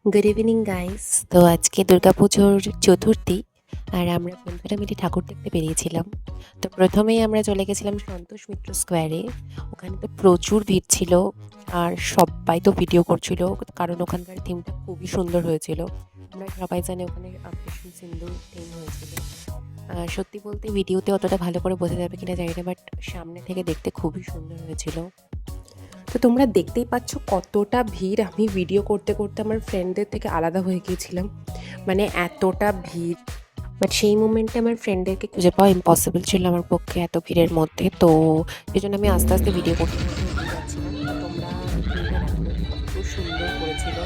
Good evening guys. তো আজকে দুর্গাপুজোর চতুর্থী আর আমরা বন্ধুরা মিলে ঠাকুর দেখতে বেরিয়েছিলাম। তো প্রথমেই আমরা চলে গেছিলাম সন্তোষ মিত্র স্কোয়ারে। ওখানে তো প্রচুর ভিড় ছিল আর সবাই তো ভিডিও করছিল, কারণ ওখানকার থিমটা খুবই সুন্দর হয়েছিল। আমরা সবাই জানি ওখানে অপারেশন সিন্দুর থিম হয়েছিল। সত্যি বলতে ভিডিওতে অতটা ভালো করে বোঝা যাবে কিনা জানি না, বাট সামনে থেকে দেখতে খুবই সুন্দর হয়েছিল। তো তোমরা দেখতেই পাচ্ছ কতটা ভিড়। আমি ভিডিও করতে করতে আমার ফ্রেন্ডদের থেকে আলাদা হয়ে গিয়েছিলাম, মানে এতটা ভিড়। বাট সেই মোমেন্টে আমার ফ্রেন্ডদেরকে খুঁজে পাওয়া ইম্পসিবল ছিল আমার পক্ষে এত ভিড়ের মধ্যে। তো এই জন্য আমি আস্তে আস্তে ভিডিও করতে করতে এগিয়ে যাচ্ছিলাম। তো তোমরা ভিডিওটা দেখো, কত সুন্দর করেছিল।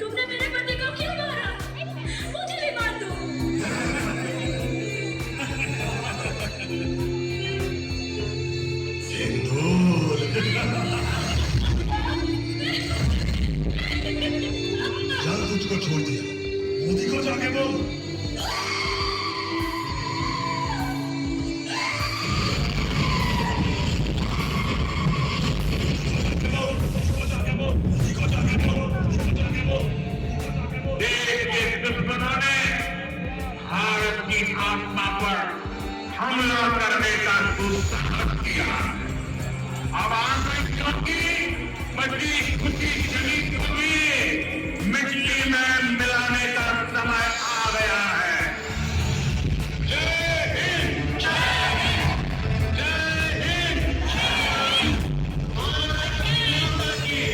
तुमने मेरे पति को क्यों मारा? मुझे भी मार दो। सिंदूर चल तुझको छोड़ दिया, मोदी को जाके बोल। देश के दुश्मनों ने भारत की आत्मा पर हमला करने का दुस्साहस किया। अब आतंकियों की बची खुशी शरीर को भी मिट्टी में मिलाने का समय आ गया है। जय हिंद, जय हिंद, जय हिंद। भारत माता की।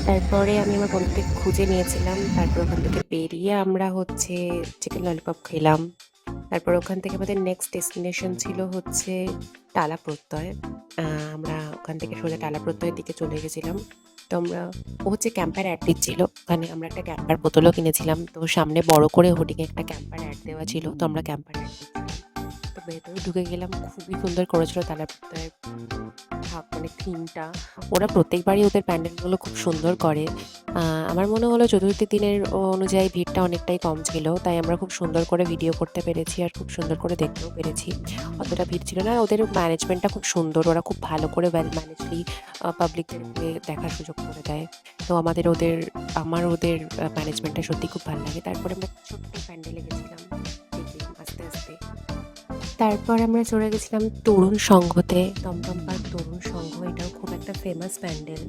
তারপরে আমি আমার বন্ধুকে খুঁজে নিয়েছিলাম। তারপর ওখান থেকে বেরিয়ে আমরা চিকেন ললিপপ খেলাম। তারপর ওখান থেকে আমাদের নেক্সট ডেস্টিনেশন ছিল টালা প্রত্যয়। আমরা ওখান থেকে সোজা টালা প্রত্যয়ের দিকে চলে গেছিলাম। তো ও ক্যাম্পার অ্যাড দিচ্ছিল। ওখানে আমরা একটা ক্যাম্পার বোতলও কিনেছিলাম। তো সামনে বড় করে হোর্ডিংয়ে একটা ক্যাম্পার অ্যাড দেওয়া ছিল, তো আমরা ক্যাম্পার অ্যাড দিচ্ছিলাম। তো ভেতরে ঢুকে গেলাম, খুবই সুন্দর করেছিল টালা প্রত্যয়ের মানে থিমটা। ওরা প্রত্যেকবারই ওদের প্যান্ডেলগুলো খুব সুন্দর করে। আমার মনে হলো চতুর্থী দিনের অনুযায়ী ভিড়টা অনেকটাই কম ছিল, তাই আমরা খুব সুন্দর করে ভিডিও করতে পেরেছি আর খুব সুন্দর করে দেখতেও পেরেছি। অতটা ভিড় ছিল না। ওদের ম্যানেজমেন্টটা খুব সুন্দর, ওরা খুব ভালো করে ওয়েল ম্যানেজলি পাবলিকদেরকে দেখার সুযোগ করে দেয়। তো আমার ওদের ম্যানেজমেন্টটা সত্যি খুব ভালো লাগে। তারপরে আমরা ছোট্ট প্যান্ডেলে গেছিলাম আস্তে আস্তে। তারপর আমরা চলে গেছিলাম তরুণ সংঘতে, দমদম পার্ক তরুণ সংঘ। এটাও খুব একটা ফেমাস প্যান্ডেল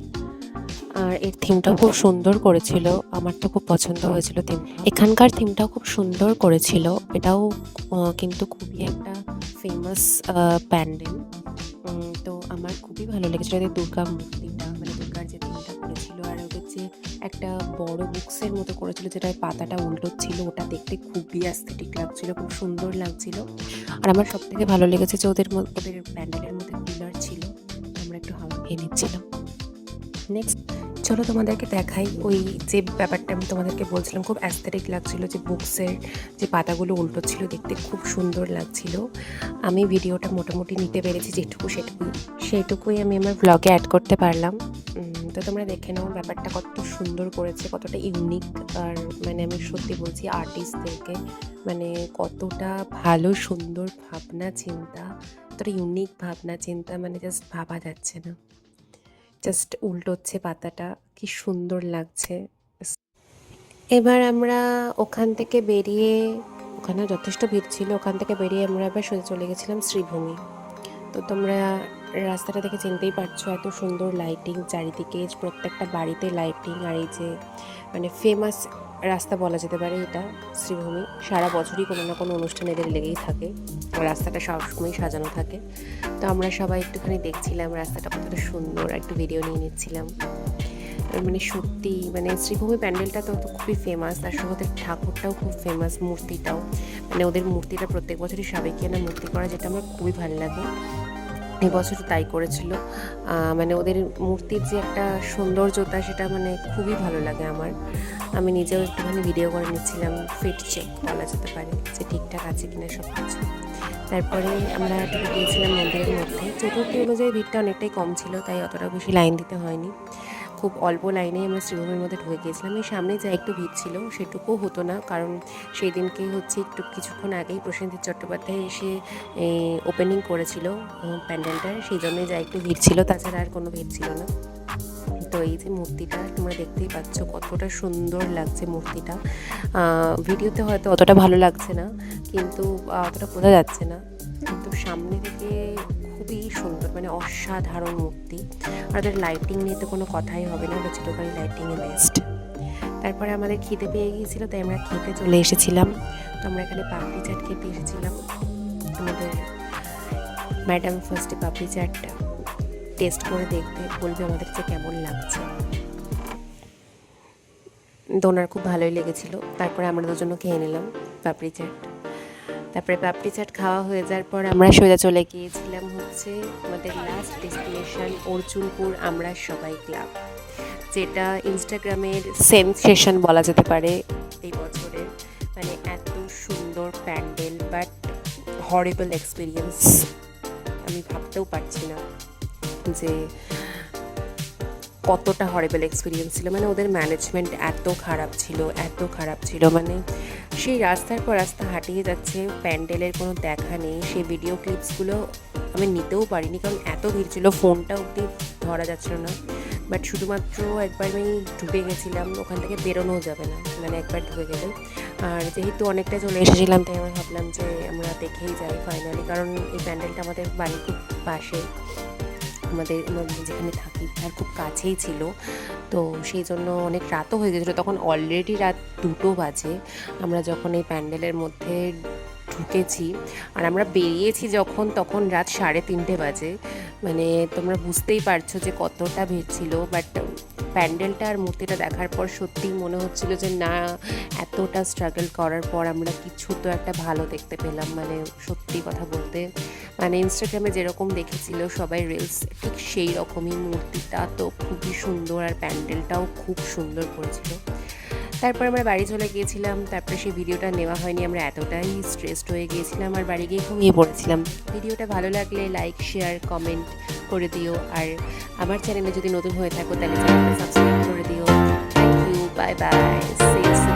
আর এর থিমটাও খুব সুন্দর করেছিল। আমার তো খুব পছন্দ হয়েছিল থিমটা। এখানকার থিমটাও খুব সুন্দর করেছিল। এটাও কিন্তু খুবই একটা ফেমাস প্যান্ডেল। তো আমার খুবই ভালো লেগেছিল এদের দুর্গা মূর্তিটা, মানে দুর্গার যে থিমটা করেছিল। আর ওদের যে একটা বড় বুকসের মতো করেছিল, যেটা পাতাটা উল্টো ছিল, ওটা দেখতে খুবই অ্যাস্থেটিক লাগছিল, খুব সুন্দর লাগছিল। আর আমার সব থেকে ভালো লেগেছে যে ওদের প্যান্ডেলের মধ্যে পিলার ছিল। আমরা একটু হাওয়া খেয়ে নিচ্ছিলাম। নেক্সট চলো তোমাদেরকে দেখাই ওই যে ব্যাপারটা আমি তোমাদেরকে বলছিলাম, খুব অ্যাস্থেটিক লাগছিল, যে বুকসের যে পাতাগুলো উল্টো ছিল, দেখতে খুব সুন্দর লাগছিল। আমি ভিডিওটা মোটামুটি নিতে পেরেছি যেটুকু সেইটুকুই আমি আমার ব্লগে অ্যাড করতে পারলাম। তো তোমরা দেখে নাও ব্যাপারটা কত সুন্দর করেছে, কতটা ইউনিক। আর মানে আমি সত্যি বলছি আর্টিস্টদেরকে, মানে কতটা ভালো সুন্দর ভাবনা চিন্তা, কতটা ইউনিক ভাবনা চিন্তা, মানে জাস্ট ভাবা যাচ্ছে না। জাস্ট উল্টোচ্ছে পাতাটা, কি সুন্দর লাগছে। এবার আমরা ওখান থেকে বেরিয়ে, ওখানে যথেষ্ট ভিড় ছিল, ওখান থেকে বেরিয়ে আমরা এবার সোজা চলে গেছিলাম শ্রীভূমি। তো তোমরা রাস্তাটা দেখে চিনতেই পারছো, এত সুন্দর লাইটিং চারিদিকে, প্রত্যেকটা বাড়িতে লাইটিং। আর এই যে মানে ফেমাস রাস্তা বলা যেতে পারে এটা শ্রীভূমি। সারা বছরই কোনো না কোনো অনুষ্ঠান এদের লেগেই থাকে, রাস্তাটা সবসময় সাজানো থাকে। তো আমরা সবাই একটুখানি দেখছিলাম রাস্তাটা কতটা সুন্দর, একটু ভিডিও নিয়ে নিচ্ছিলাম। মানে সত্যি মানে শ্রীভূমি প্যান্ডেলটা তো খুবই ফেমাস, তার সঙ্গে ঠাকুরটাও খুব ফেমাস, মূর্তিটাও। মানে ওদের মূর্তিটা প্রত্যেক বছরই সাবেকিয়ানা মূর্তি করা, যেটা আমার খুবই ভালো লাগে। এবছরও তাই করেছিল। মানে ওদের মূর্তির যে একটা সৌন্দর্যতা, সেটা মানে খুবই ভালো লাগে আমার। আমি নিজেও একটুখানি ভিডিও করে নিচ্ছিলাম, ফিট চেক বলা যেতে পারে যে ঠিকঠাক আছে কিনা সব কিছু। তারপরে আমরা ঢুকে গিয়েছিলাম মন্দিরের মধ্যে। চতুর্থী অনুযায়ী ভিড়টা অনেকটাই কম ছিল, তাই অতটা বেশি লাইন দিতে হয়নি। খুব অল্প লাইনেই আমরা শ্রীভূমির মধ্যে ঢুকে গিয়েছিলাম। এই সামনে যা একটু ভিড় ছিল সেটুকুও হতো না, কারণ সেই দিনকে হচ্ছে একটু কিছুক্ষণ আগেই প্রসেনজিৎ চট্টোপাধ্যায় এসে ওপেনিং করেছিল প্যান্ডেলটার, সেই জন্যই যা একটু ভিড় ছিল, তাছাড়া আর কোনো ভিড় ছিল না। তো এই যে মূর্তিটা তোমরা দেখতেই পাচ্ছ কতটা সুন্দর লাগছে মূর্তিটা। ভিডিওতে হয়তো অতটা ভালো লাগছে না, কিন্তু অতটা বোঝা যাচ্ছে না, কিন্তু সামনে থেকে খুবই সুন্দর, মানে অসাধারণ মূর্তি। আর ওদের লাইটিং নিয়ে তো কোনো কথাই হবে না, ওটা চিরকালই লাইটিংয়ে বেস্ট। তারপরে আমাদের খিদে পেয়ে গিয়েছিলো, তাই আমরা খেতে চলে এসেছিলাম। তো আমরা এখানে পাপড়ি চাট খেতে এসেছিলাম। আমাদের ম্যাডাম ফার্স্টে পাপড়ি চাটটা টেস্ট করে দেখবে, বলবে আমাদের যে কেমন লাগছে। তো ওনার খুব ভালোই লেগেছিলো। তারপরে আমরা দুজনও খেয়ে নিলাম পাপড়ি চাট। তারপরে পাপড়ি চাট খাওয়া হয়ে যাওয়ার পর আমরা সোজা চলে গিয়েছিলাম হচ্ছে আমাদের লাস্ট ডেস্টিনেশন অর্জুনপুর আমরা সবাই ক্লাব, যেটা ইনস্টাগ্রামের সেনসেশন বলা যেতে পারে এই বছরের। মানে এত সুন্দর প্যান্ডেল, বাট হরিবল এক্সপিরিয়েন্স। আমি ভাবতেও পারছি না যে কতটা হরিবল এক্সপিরিয়েন্স ছিল। মানে ওদের ম্যানেজমেন্ট এত খারাপ ছিল, মানে সেই রাস্তার পর রাস্তা হাঁটিয়ে যাচ্ছে, প্যান্ডেলের কোনো দেখা নেই। সেই ভিডিও ক্লিপসগুলো আমি নিতেও পারিনি, কারণ এত ভিড় ছিল, ফোনটা অবধি ধরা যাচ্ছিল না। বাট শুধুমাত্র একবার আমি ঢুকে গেছিলাম, ওখান থেকে বেরোনোও যাবে না, মানে একবার ঢুকে গেলে। আর যেহেতু অনেকটা চলে এসেছিলাম, তাই আমি ভাবলাম যে আমরা দেখেই যাই ফাইনালি, কারণ এই প্যান্ডেলটা আমাদের বাড়ির খুব পাশে, আমাদের যেখানে থাকি তার খুব কাছেই ছিল। তো সেই জন্য অনেক রাতও হয়ে গেছিলো, তখন অলরেডি রাত 2টো বাজে আমরা যখন এই প্যান্ডেলের মধ্যে ঢুকেছি। আর আমরা বেরিয়েছি যখন, তখন রাত 3:30 বাজে। মানে তোমরা বুঝতেই পারছো যে কতটা ভিড় ছিল। বাট প্যান্ডেলটা আর মূর্তিটা দেখার পর সত্যিই মনে হচ্ছিলো যে না, এতটা স্ট্রাগল করার পর আমরা কিছু তো একটা ভালো দেখতে পেলাম। মানে সত্যি কথা বলতে, মানে ইনস্টাগ্রামে যেরকম দেখেছিল সবাই রিলস, ঠিক সেই রকমই। মূর্তিটা তো খুবই সুন্দর আর প্যান্ডেলটাও খুব সুন্দর করেছিল। তারপর আমরা বাড়ি চলে গিয়েছিলাম। তারপরে সেই ভিডিওটা নেওয়া হয়নি, আমরা এতটাই স্ট্রেসড হয়ে গিয়েছিলাম আর বাড়ি গিয়ে ঘুমিয়ে পড়েছিলাম। ভিডিওটা ভালো লাগলে লাইক, শেয়ার, কমেন্ট করে দিও। আর আমার চ্যানেলে যদি নতুন হয়ে থাকো তাহলে চ্যানেলটা সাবস্ক্রাইব করে দিও। Thank you, bye bye, see you soon.